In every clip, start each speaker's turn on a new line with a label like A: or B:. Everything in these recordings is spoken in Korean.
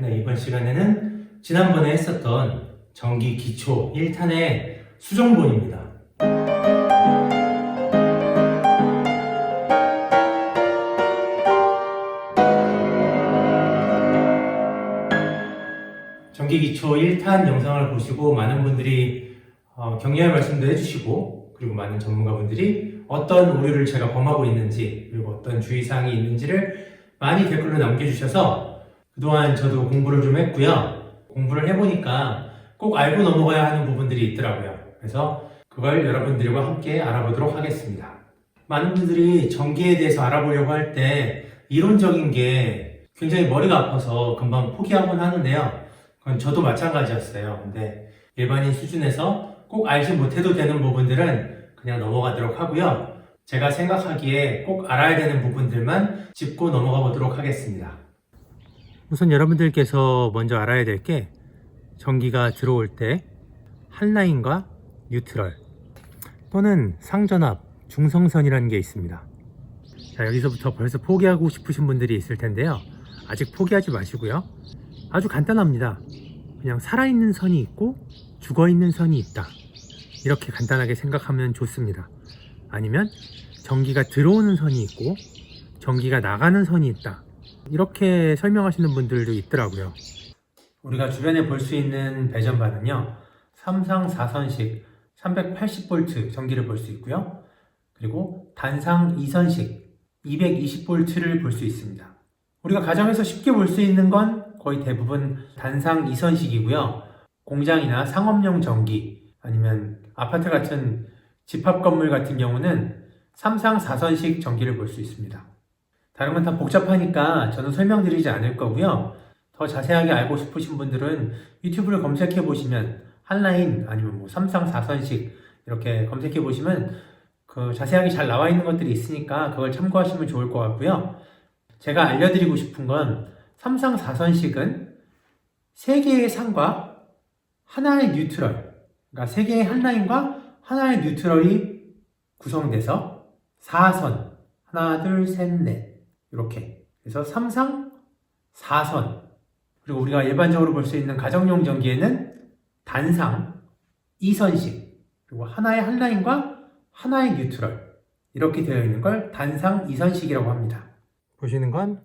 A: 네, 이번 시간에는 지난번에 했었던 전기 기초 1탄의 수정본입니다. 전기 기초 1탄 영상을 보시고 많은 분들이 격려의 말씀도 해주시고, 그리고 많은 전문가분들이 어떤 오류를 제가 범하고 있는지, 그리고 어떤 주의사항이 있는지를 많이 댓글로 남겨주셔서 그동안 저도 공부를 좀 했고요. 공부를 해보니까 꼭 알고 넘어가야 하는 부분들이 있더라고요. 그래서 그걸 여러분들과 함께 알아보도록 하겠습니다. 많은 분들이 전기에 대해서 알아보려고 할 때 이론적인 게 굉장히 머리가 아파서 금방 포기하곤 하는데요. 그건 저도 마찬가지였어요. 근데 일반인 수준에서 꼭 알지 못해도 되는 부분들은 그냥 넘어가도록 하고요. 제가 생각하기에 꼭 알아야 되는 부분들만 짚고 넘어가 보도록 하겠습니다. 우선 여러분들께서 먼저 알아야 될 게, 전기가 들어올 때 한라인과 뉴트럴 또는 상전압, 중성선이라는 게 있습니다. 자, 여기서부터 벌써 포기하고 싶으신 분들이 있을 텐데요. 아직 포기하지 마시고요. 아주 간단합니다. 그냥 살아있는 선이 있고 죽어있는 선이 있다, 이렇게 간단하게 생각하면 좋습니다. 아니면 전기가 들어오는 선이 있고 전기가 나가는 선이 있다, 이렇게 설명하시는 분들도 있더라고요. 우리가 주변에 볼 수 있는 배전반은요, 3상 4선식 380V 전기를 볼 수 있고요. 그리고 단상 2선식 220V를 볼 수 있습니다. 우리가 가정에서 쉽게 볼 수 있는 건 거의 대부분 단상 2선식이고요. 공장이나 상업용 전기, 아니면 아파트 같은 집합 건물 같은 경우는 3상 4선식 전기를 볼 수 있습니다. 다른 건 다 복잡하니까 저는 설명드리지 않을 거고요. 더 자세하게 알고 싶으신 분들은 유튜브를 검색해 보시면 한라인 아니면 뭐 3상 4선식 이렇게 검색해 보시면 자세하게 잘 나와 있는 것들이 있으니까 그걸 참고하시면 좋을 것 같고요. 제가 알려드리고 싶은 건 3상 4선식은 3개의 상과 하나의 뉴트럴, 그러니까 3개의 한라인과 하나의 뉴트럴이 구성돼서 4선, 하나, 둘, 셋, 넷, 이렇게. 그래서 3상 4선. 그리고 우리가 일반적으로 볼 수 있는 가정용 전기에는 단상 2선식, 그리고 하나의 한라인과 하나의 뉴트럴, 이렇게 되어 있는 걸 단상 2선식이라고 합니다. 보시는 건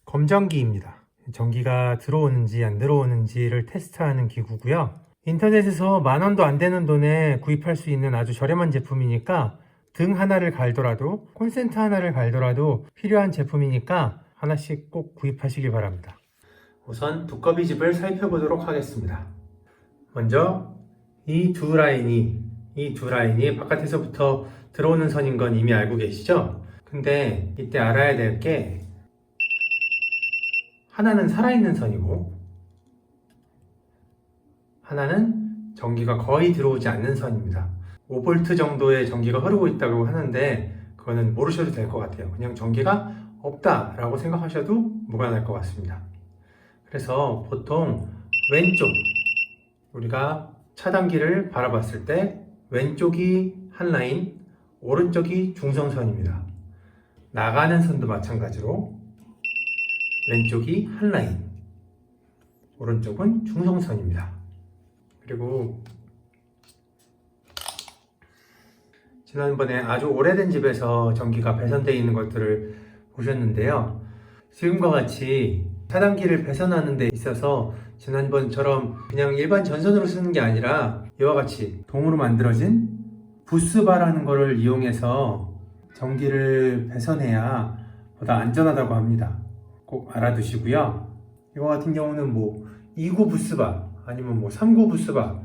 A: 검전기입니다. 전기가 들어오는지 안 들어오는지를 테스트하는 기구고요. 인터넷에서 10,000원도 안 되는 돈에 구입할 수 있는 아주 저렴한 제품이니까, 등 하나를 갈더라도, 콘센트 하나를 갈더라도 필요한 제품이니까 하나씩 꼭 구입하시길 바랍니다. 우선 두꺼비집을 살펴보도록 하겠습니다. 먼저 이 두 라인이 바깥에서부터 들어오는 선인 건 이미 알고 계시죠? 근데 이때 알아야 될 게, 하나는 살아있는 선이고 하나는 전기가 거의 들어오지 않는 선입니다. 5V 정도의 전기가 흐르고 있다고 하는데 그거는 모르셔도 될 것 같아요. 그냥 전기가 없다라고 생각하셔도 무관할 것 같습니다. 그래서 보통 왼쪽, 우리가 차단기를 바라봤을 때 왼쪽이 한라인, 오른쪽이 중성선입니다. 나가는 선도 마찬가지로 왼쪽이 한라인, 오른쪽은 중성선입니다. 그리고 지난번에 아주 오래된 집에서 전기가 배선되어 있는 것들을 보셨는데요. 지금과 같이 차단기를 배선하는 데 있어서 지난번처럼 그냥 일반 전선으로 쓰는 게 아니라 이와 같이 동으로 만들어진 부스바라는 것을 이용해서 전기를 배선해야 보다 안전하다고 합니다. 꼭 알아두시고요. 이거 같은 경우는 뭐 2구 부스바, 아니면 뭐 3구 부스바,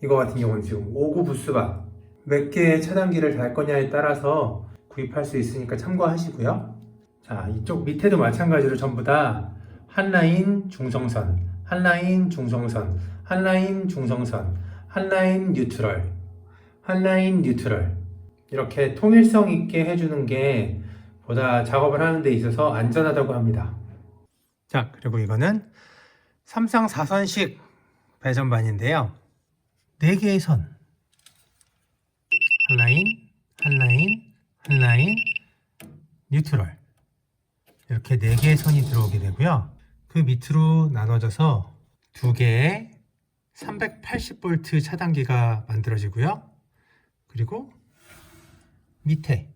A: 이거 같은 경우는 지금 5구 부스바, 몇 개의 차단기를 달 거냐에 따라서 구입할 수 있으니까 참고하시고요. 자, 이쪽 밑에도 마찬가지로 전부 다 한라인 중성선, 한라인 중성선, 한라인 중성선, 한라인 뉴트럴, 한라인 뉴트럴, 이렇게 통일성 있게 해주는 게 보다 작업을 하는 데 있어서 안전하다고 합니다. 자, 그리고 이거는 3상 4선식 배전반인데요. 4개의 선, 한라인, 한라인, 한라인, 뉴트럴, 이렇게 4개의 선이 들어오게 되고요. 그 밑으로 나눠져서 두 개의 380V 차단기가 만들어지고요. 그리고 밑에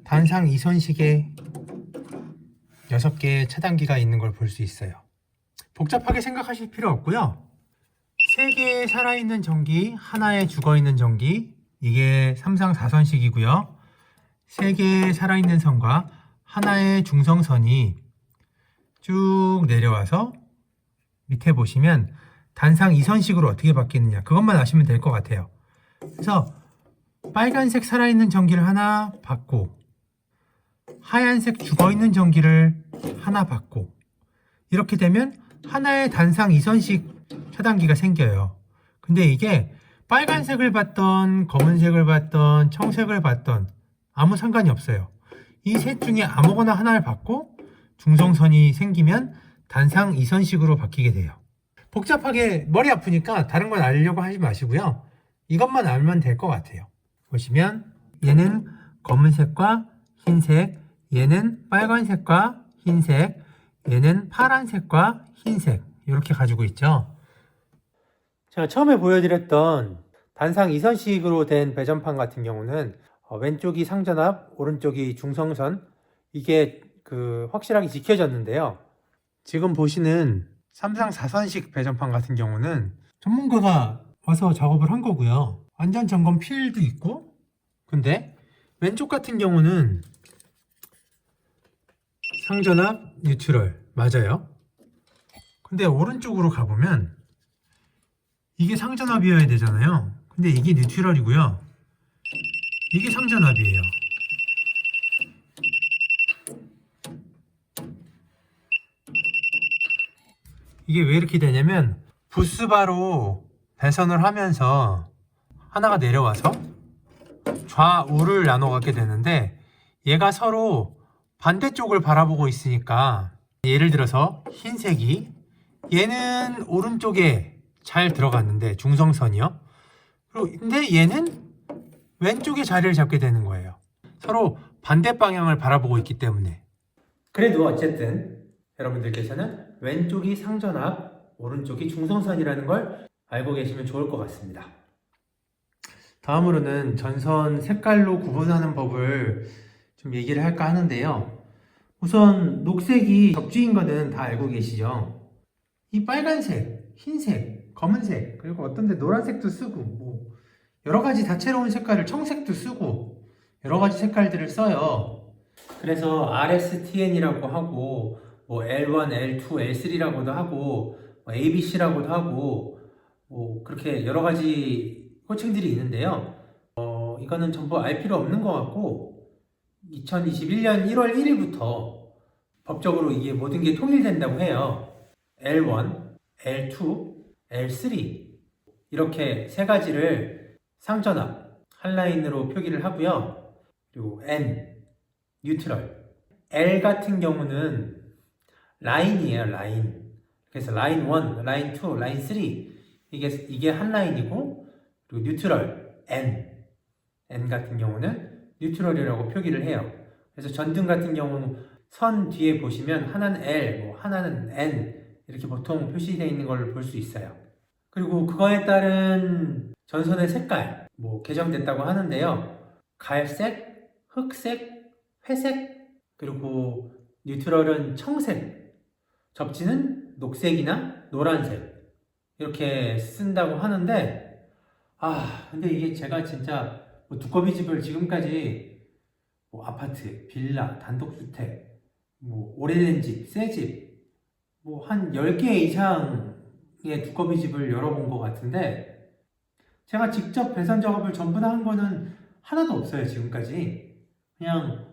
A: 단상 2선식의 6개의 차단기가 있는 걸 볼 수 있어요. 복잡하게 생각하실 필요 없고요. 3개의 살아있는 전기, 하나의 죽어있는 전기, 이게 삼상 4선식이고요. 3개의 살아있는 선과 하나의 중성선이 쭉 내려와서 밑에 보시면 단상 2선식으로 어떻게 바뀌느냐, 그것만 아시면 될 것 같아요. 그래서 빨간색 살아있는 전기를 하나 받고 하얀색 죽어있는 전기를 하나 받고, 이렇게 되면 하나의 단상 2선식 차단기가 생겨요. 근데 이게 빨간색을 받던 검은색을 받던 청색을 받던 아무 상관이 없어요. 이 셋 중에 아무거나 하나를 받고 중성선이 생기면 단상 2선식으로 바뀌게 돼요. 복잡하게 머리 아프니까 다른 건 알려고 하지 마시고요. 이것만 알면 될 것 같아요. 보시면 얘는 검은색과 흰색, 얘는 빨간색과 흰색, 얘는 파란색과 흰색, 이렇게 가지고 있죠. 제가 처음에 보여드렸던 단상 2선식으로 된 배전판 같은 경우는 왼쪽이 상전압, 오른쪽이 중성선, 이게 확실하게 지켜졌는데요. 지금 보시는 삼상 4선식 배전판 같은 경우는 전문가가 와서 작업을 한 거고요. 안전 점검 필도 있고, 근데 왼쪽 같은 경우는 상전압, 뉴트럴 맞아요. 근데 오른쪽으로 가보면 이게 상전압이어야 되잖아요. 근데 이게 뉴트럴이고요. 이게 상전압이에요. 이게 왜 이렇게 되냐면 부스바로 배선을 하면서 하나가 내려와서 좌우를 나눠 갖게 되는데, 얘가 서로 반대쪽을 바라보고 있으니까, 예를 들어서 흰색이 얘는 오른쪽에 잘 들어갔는데 중성선이요. 근데 얘는 왼쪽에 자리를 잡게 되는 거예요. 서로 반대 방향을 바라보고 있기 때문에. 그래도 어쨌든 여러분들께서는 왼쪽이 상전압, 오른쪽이 중성선이라는 걸 알고 계시면 좋을 것 같습니다. 다음으로는 전선 색깔로 구분하는 법을 좀 얘기를 할까 하는데요. 우선 녹색이 접지인 거는 다 알고 계시죠? 이 빨간색, 흰색, 검은색, 그리고 어떤 데 노란색도 쓰고, 여러 가지 다채로운 색깔을, 청색도 쓰고 여러 가지 색깔들을 써요. 그래서 RSTN이라고 하고 L1, L2, L3라고도 하고 ABC라고도 하고 그렇게 여러 가지 호칭들이 있는데요. 이거는 전부 알 필요 없는 것 같고, 2021년 1월 1일부터 법적으로 이게 모든 게 통일된다고 해요. L1, L2, L3 이렇게 세 가지를 상전압 한 라인으로 표기를 하고요. 그리고 N, 뉴트럴. L 같은 경우는 라인이에요, 라인. 그래서 라인 1, 라인 2, 라인 3 이게 한 라인이고, 그리고 뉴트럴 N 같은 경우는 뉴트럴이라고 표기를 해요. 그래서 전등 같은 경우는 선 뒤에 보시면 하나는 L, 하나는 N 이렇게 보통 표시되어 있는 걸 볼 수 있어요. 그리고 그거에 따른 전선의 색깔 개정됐다고 하는데요. 갈색, 흑색, 회색, 그리고 뉴트럴은 청색, 접지는 녹색이나 노란색 이렇게 쓴다고 하는데, 근데 이게 제가 진짜 두꺼비 집을 지금까지 아파트, 빌라, 단독주택, 오래된 집, 새 집, 한 10개 이상의 두꺼비 집을 열어본 것 같은데, 제가 직접 배선 작업을 전부 다 한 거는 하나도 없어요, 지금까지. 그냥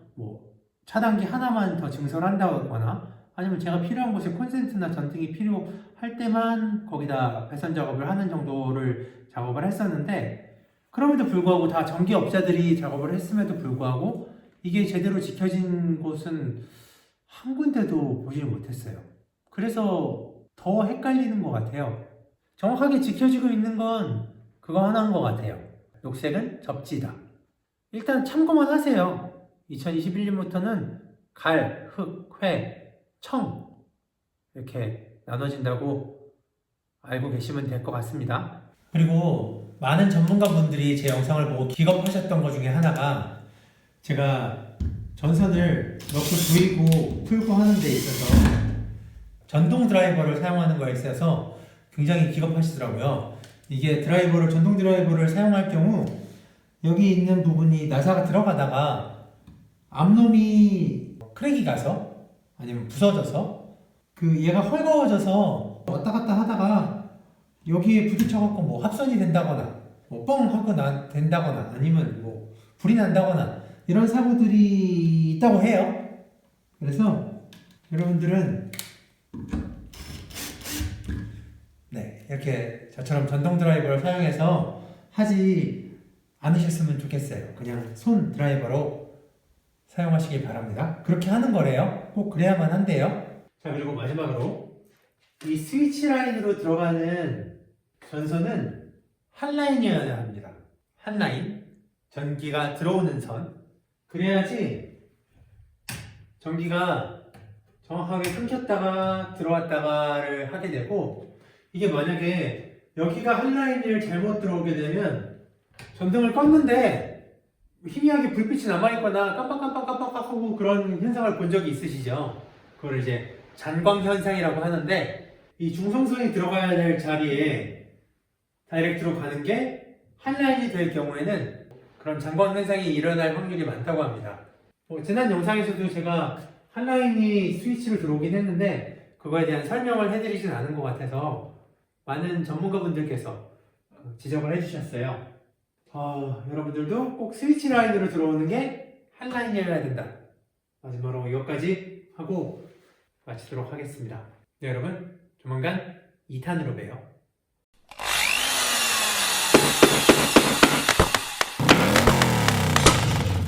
A: 차단기 하나만 더 증설한다거나, 아니면 제가 필요한 곳에 콘센트나 전등이 필요할 때만 거기다 배선 작업을 하는 정도를 작업을 했었는데, 그럼에도 불구하고 다 전기업자들이 작업을 했음에도 불구하고 이게 제대로 지켜진 곳은 한 군데도 보지 못했어요. 그래서 더 헷갈리는 것 같아요. 정확하게 지켜지고 있는 건 그거 하나인 것 같아요. 녹색은 접지다. 일단 참고만 하세요. 2021년부터는 갈, 흑, 회, 청 이렇게 나눠진다고 알고 계시면 될 것 같습니다. 그리고 많은 전문가분들이 제 영상을 보고 기겁하셨던 것 중에 하나가 제가 전선을 몇 개 조이고 풀고 하는 데 있어서 전동 드라이버를 사용하는 거에 있어서 굉장히 기겁하시더라고요. 이게 전동 드라이버를 사용할 경우 여기 있는 부분이 나사가 들어가다가 앞놈이 크랙이 가서 아니면 부서져서 얘가 헐거워져서 왔다 갔다 하다가 여기에 부딪혀갖고 뭐 합선이 된다거나 뭐 뻥 하고 된다거나 아니면 뭐 불이 난다거나 이런 사고들이 있다고 해요. 그래서 여러분들은 이렇게 저처럼 전동 드라이버를 사용해서 하지 않으셨으면 좋겠어요. 그냥 손 드라이버로 사용하시기 바랍니다. 그렇게 하는 거래요. 꼭 그래야만 한대요. 자, 그리고 마지막으로 이 스위치 라인으로 들어가는 전선은 한 라인이어야 합니다. 한 라인. 전기가 들어오는 선. 그래야지 전기가 정확하게 끊겼다가 들어왔다가를 하게 되고, 이게 만약에 여기가 한 라인을 잘못 들어오게 되면 전등을 껐는데 희미하게 불빛이 남아있거나 깜빡깜빡깜빡 하고 그런 현상을 본 적이 있으시죠? 그걸 이제 잔광 현상이라고 하는데, 이 중성선이 들어가야 될 자리에 다이렉트로 가는 게 한 라인이 될 경우에는 그런 잔광 현상이 일어날 확률이 많다고 합니다. 지난 영상에서도 제가 한 라인이 스위치로 들어오긴 했는데 그거에 대한 설명을 해드리진 않은 것 같아서 많은 전문가분들께서 지적을 해주셨어요. 여러분들도 꼭 스위치 라인으로 들어오는 게 한 라인이어야 된다. 마지막으로 이것까지 하고 마치도록 하겠습니다. 네, 여러분, 조만간 2탄으로 봬요.